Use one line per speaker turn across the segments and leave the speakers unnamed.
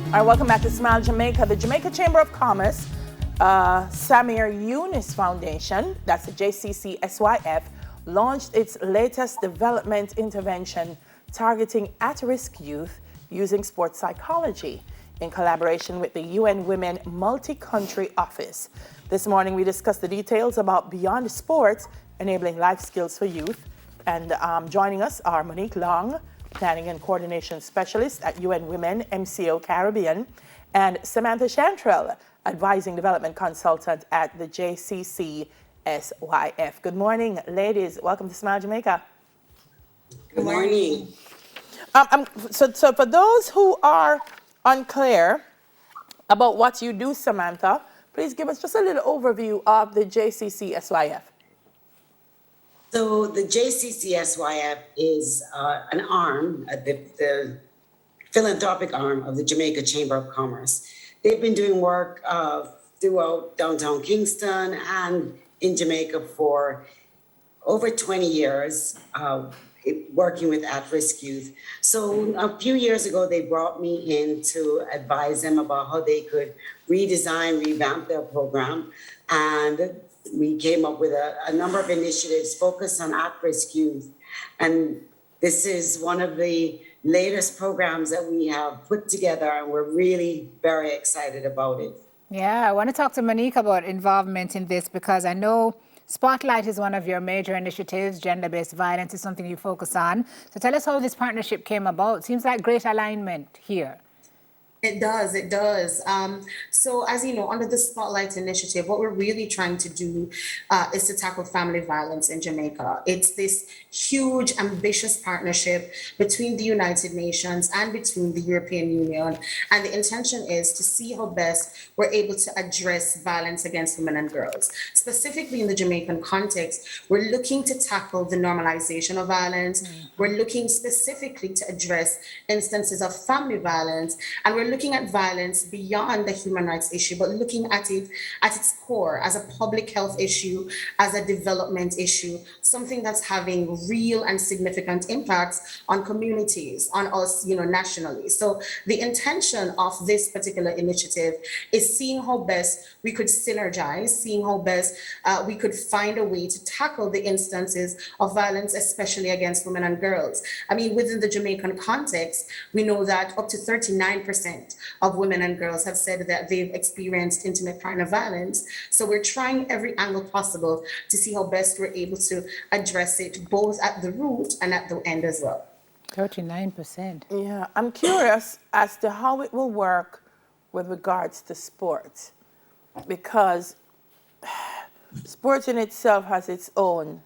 All right, welcome back to Smile Jamaica. The Jamaica Chamber of Commerce, Samir Yunus Foundation, that's the JCCCSYF, launched its latest development intervention targeting at-risk youth using sports psychology in collaboration with the UN Women Multi-Country Office. This morning we discussed the details about Beyond Sports, enabling life skills for youth. And joining us are Monique Long, Planning and Coordination Specialist at UN Women MCO Caribbean, and Samantha Chantrell, Advising Development Consultant at the JCCSYF. Good morning, ladies. Welcome to Smile Jamaica.
Good morning.
So for those who are unclear about what you do, Samantha, please give us just a little overview of the JCCSYF.
So the JCCSYF is an arm, the philanthropic arm of the Jamaica Chamber of Commerce. They've been doing work throughout downtown Kingston and in Jamaica for over 20 years, working with at-risk youth. So a few years ago, they brought me in to advise them about how they could redesign, revamp their program. And we came up with a number of initiatives focused on at-risk youth. And this is one of the latest programs that we have put together, and we're really very excited about it.
Yeah, I want to talk to Monique about involvement in this because I know Spotlight is one of your major initiatives. Gender-based violence is something you focus on. So tell us how this partnership came about. Seems like great alignment here.
It does. So as you know, under the Spotlight Initiative, what we're really trying to do is to tackle family violence in Jamaica. It's this huge, ambitious partnership between the United Nations and between the European Union. And the intention is to see how best we're able to address violence against women and girls. Specifically in the Jamaican context, we're looking to tackle the normalization of violence. We're looking specifically to address instances of family violence. And we're looking at violence beyond the human rights issue, but looking at it at its core as a public health issue, as a development issue, something that's having real and significant impacts on communities, on us, nationally. So the intention of this particular initiative is seeing how best we could synergize, seeing how best we could find a way to tackle the instances of violence, especially against women and girls. I mean, within the Jamaican context, we know that up to 39% of women and girls have said that they've experienced intimate partner violence. So we're trying every angle possible to see how best we're able to address it, both at the root and at the end as well.
39%.
Yeah, I'm curious as to how it will work with regards to sports, because sports in itself has its own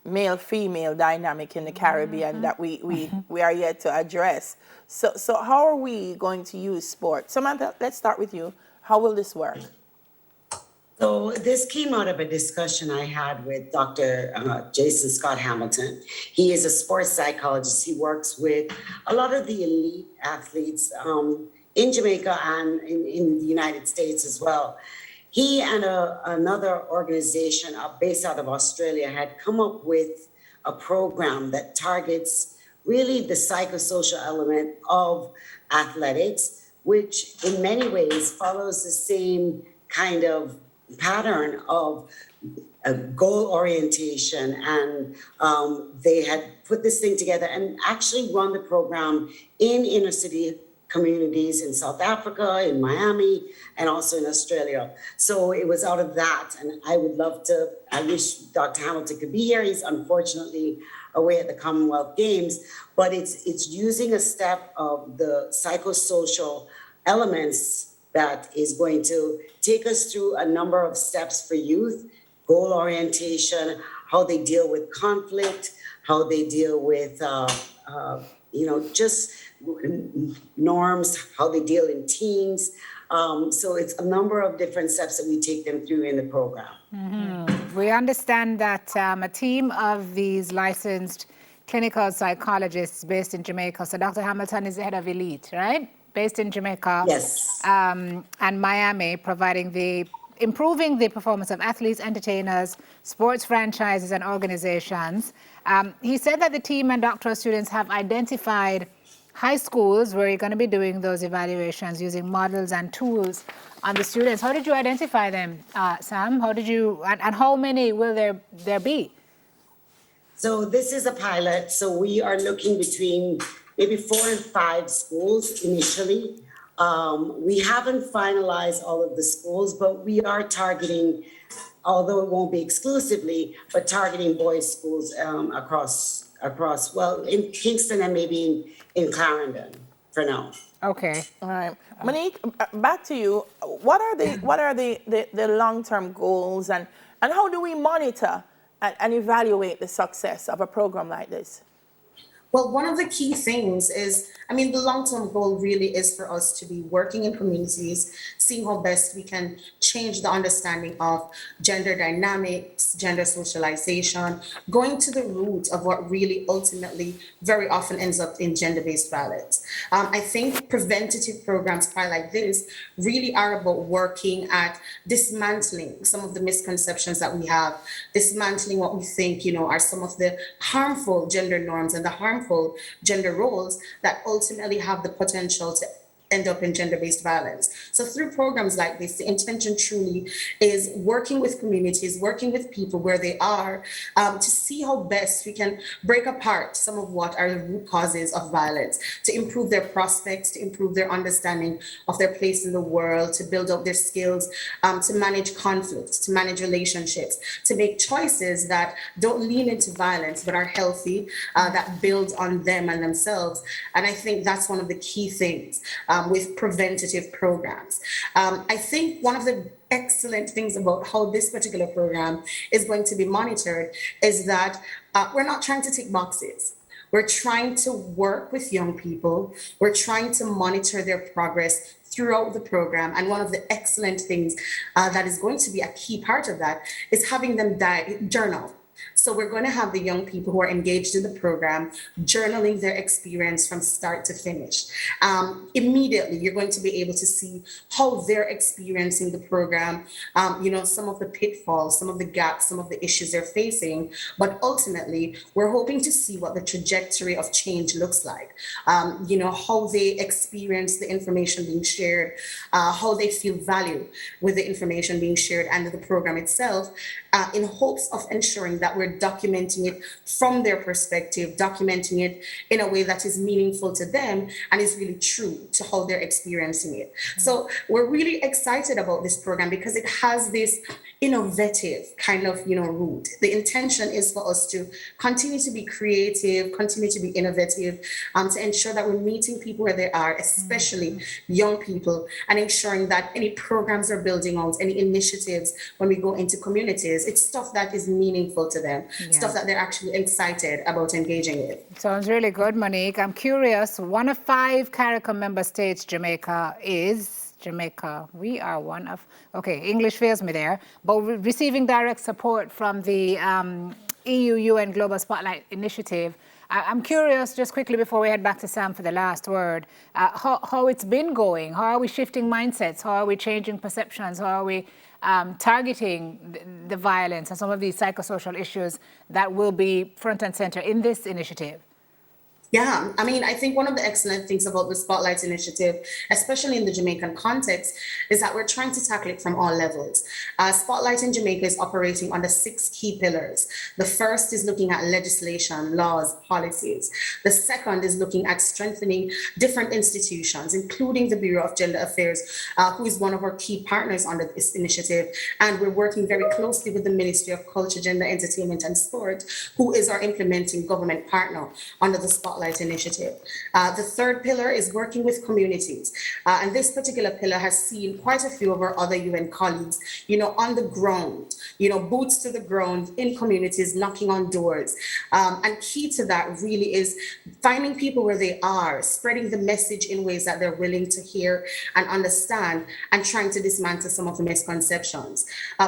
male-female dynamic in the Caribbean that we are yet to address. So how are we going to use sport? Samantha, let's start with you. How will this work?
So this came out of a discussion I had with Dr. Jason Scott Hamilton. He is a sports psychologist. He works with a lot of the elite athletes in Jamaica and in the United States as well. He and another organization based out of Australia had come up with a program that targets really the psychosocial element of athletics, which in many ways follows the same kind of pattern of goal orientation. And they had put this thing together and actually run the program in inner city communities in South Africa, in Miami, and also in Australia. So it was out of that. And I would love to, I wish Dr. Hamilton could be here. He's unfortunately away at the Commonwealth Games, but it's using a step of the psychosocial elements that is going to take us through a number of steps for youth, goal orientation, how they deal with conflict, how they deal with, just norms, how they deal in teams. So it's a number of different steps that we take them through in the program.
We understand that a team of these licensed clinical psychologists based in Jamaica, so Dr. Hamilton is the head of Elite, right? Based in Jamaica.
Yes.
And Miami, improving the performance of athletes, entertainers, sports franchises, and organizations. He said that the team and doctoral students have identified high schools where you're going to be doing those evaluations using models and tools on the students. How did you identify them, Sam? How did you, and how many will there be?
So this is a pilot. So we are looking between maybe 4 and 5 schools initially. We haven't finalized all of the schools, but we are targeting, although it won't be exclusively, but targeting boys' schools across, well, in Kingston and maybe in Clarendon for now.
Okay.
All right, Monique, back to you. What are the long-term goals, and how do we monitor and evaluate the success of a program like this?
Well, one of the key things is, the long-term goal really is for us to be working in communities, seeing how best we can change the understanding of gender dynamics, gender socialization, going to the root of what really ultimately very often ends up in gender-based violence. I think preventative programs like this really are about working at dismantling some of the misconceptions that we have, dismantling what we think, are some of the harmful gender norms and the harmful gender roles that ultimately have the potential to end up in gender-based violence. So through programs like this, the intention truly is working with communities, working with people where they are, to see how best we can break apart some of what are the root causes of violence, to improve their prospects, to improve their understanding of their place in the world, to build up their skills, to manage conflicts, to manage relationships, to make choices that don't lean into violence but are healthy, that build on them and themselves. And I think that's one of the key things with preventative programs. I think one of the excellent things about how this particular program is going to be monitored is that we're not trying to tick boxes. We're trying to work with young people. We're trying to monitor their progress throughout the program. And one of the excellent things that is going to be a key part of that is having them journal. So we're going to have the young people who are engaged in the program journaling their experience from start to finish. Immediately, you're going to be able to see how they're experiencing the program, some of the pitfalls, some of the gaps, some of the issues they're facing. But ultimately, we're hoping to see what the trajectory of change looks like, how they experience the information being shared, how they feel valued with the information being shared and the program itself, in hopes of ensuring that we're documenting it from their perspective, documenting it in a way that is meaningful to them and is really true to how they're experiencing it. So we're really excited about this program because it has this innovative kind of, root. The intention is for us to continue to be creative, continue to be innovative, to ensure that we're meeting people where they are, especially young people, and ensuring that any programs are building out, any initiatives when we go into communities, it's stuff that is meaningful to them, stuff that they're actually excited about engaging with.
Sounds really good, Monique. I'm curious, one of 5 CARICOM member states, Jamaica, is Jamaica. We are one of, okay, English fails me there, but we're receiving direct support from the EU-UN Global Spotlight Initiative. I'm curious, just quickly before we head back to Sam for the last word, how it's been going. How are we shifting mindsets? How are we changing perceptions? How are we targeting the violence and some of these psychosocial issues that will be front and center in this initiative?
Yeah, I think one of the excellent things about the Spotlight Initiative, especially in the Jamaican context, is that we're trying to tackle it from all levels. Spotlight in Jamaica is operating under 6 key pillars. The first is looking at legislation, laws, policies. The second is looking at strengthening different institutions, including the Bureau of Gender Affairs, who is one of our key partners under this initiative. And we're working very closely with the Ministry of Culture, Gender, Entertainment and Sport, who is our implementing government partner under the Spotlight Initiative. The third pillar is working with communities. And this particular pillar has seen quite a few of our other UN colleagues, on the ground, boots to the ground in communities, knocking on doors. And key to that really is finding people where they are, spreading the message in ways that they're willing to hear and understand, and trying to dismantle some of the misconceptions.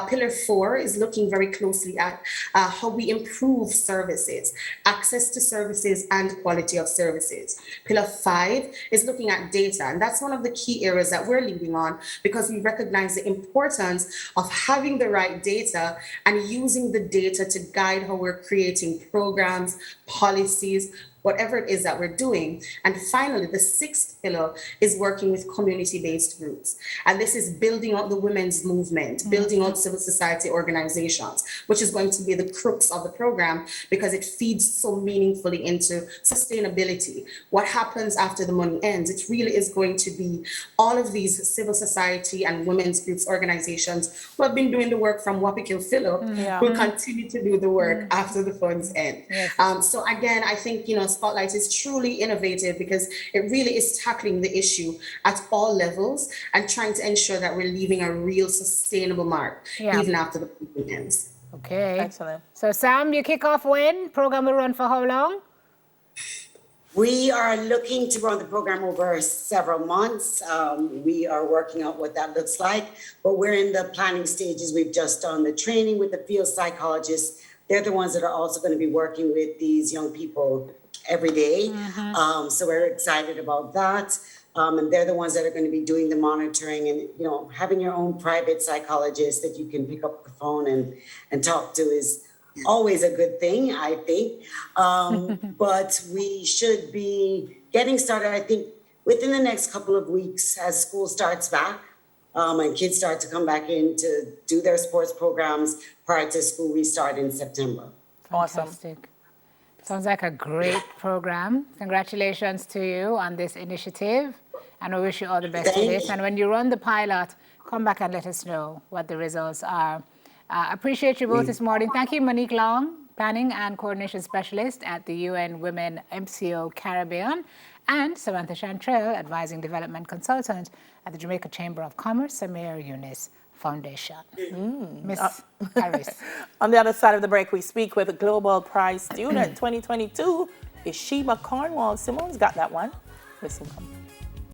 Pillar 4 is looking very closely at how we improve services, access to services and quality of services. Pillar 5 is looking at data, and that's one of the key areas that we're leading on because we recognize the importance of having the right data and using the data to guide how we're creating programs, policies, whatever it is that we're doing. And finally, the sixth pillar is working with community-based groups. And this is building out the women's movement, building out civil society organizations, which is going to be the crux of the program because it feeds so meaningfully into sustainability. What happens after the money ends? It really is going to be all of these civil society and women's groups, organizations who have been doing the work from Wapikil Phillip will continue to do the work after the funds end.
Yes.
So again, I think, Spotlight is truly innovative because it really is tackling the issue at all levels and trying to ensure that we're leaving a real sustainable mark even after the program ends.
Okay.
Excellent.
So Sam, you kick off when? Program will run for how long?
We are looking to run the program over several months. We are working out what that looks like, but we're in the planning stages. We've just done the training with the field psychologists. They're the ones that are also going to be working with these young people every day. So we're excited about that. And they're the ones that are going to be doing the monitoring and, having your own private psychologist that you can pick up the phone and talk to is always a good thing, I think. But we should be getting started, I think, within the next couple of weeks as school starts back and kids start to come back in to do their sports programs prior to school restart in September.
Awesome.
Fantastic. Sounds like a great program. Congratulations to you on this initiative, and we wish you all the best with it. And when you run the pilot, come back and let us know what the results are. Appreciate you both this morning. Thank you, Monique Long, Planning and Coordination Specialist at the UN Women MCO Caribbean, and Samantha Chantrell, Advising Development Consultant at the Jamaica Chamber of Commerce, Samir Yunus Foundation. Miss Harris.
On the other side of the break, we speak with a Global Prize student 2022 is Sheba Cornwall. Simone's got that one. Listen, come.